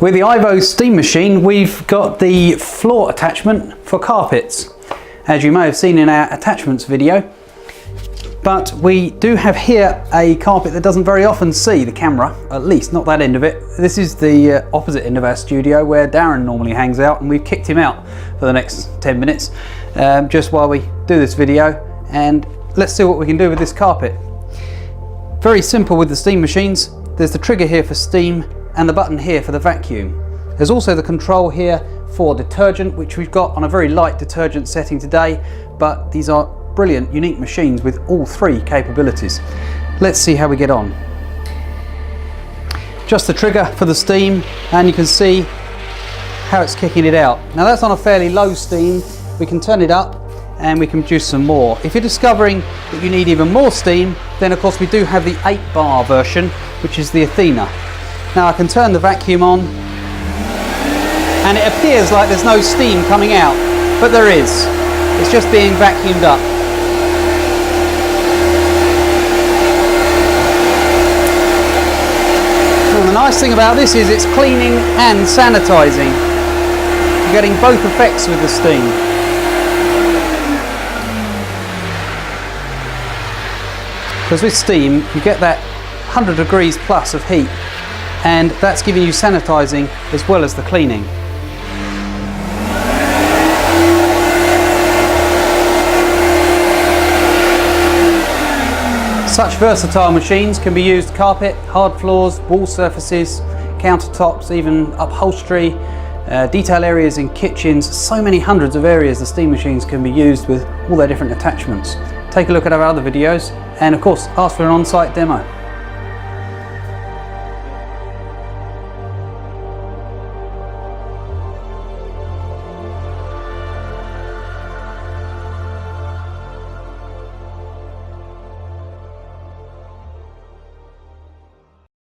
With the IVo Steam machine, we've got the floor attachment for carpets, as you may have seen in our attachments video. But we do have here a carpet that doesn't very often see the camera, at least not that end of it. This is the opposite end of our studio where Darren normally hangs out, and we've kicked him out for the next 10 minutes just while we do this video. And let's see what we can do with this carpet. Very simple with the steam machines. There's the trigger here for steam and the button here for the vacuum. There's also the control here for detergent, which we've got on a very light detergent setting today, but these are brilliant, unique machines with all three capabilities. Let's see how we get on. Just the trigger for the steam, and you can see how it's kicking it out. Now that's on a fairly low steam. We can turn it up and we can produce some more. If you're discovering that you need even more steam, then of course we do have the 8-bar version, which is the Athena. Now I can turn the vacuum on, and it appears like there's no steam coming out, but there is. It's just being vacuumed up. Well, the nice thing about this is it's cleaning and sanitizing. You're getting both effects with the steam. Because with steam you get that 100 degrees plus of heat, and that's giving you sanitizing as well as the cleaning. Such versatile machines can be used carpet, hard floors, wall surfaces, countertops, even upholstery, detail areas in kitchens. So many hundreds of areas the steam machines can be used with all their different attachments. Take a look at our other videos, and of course ask for an on-site demo.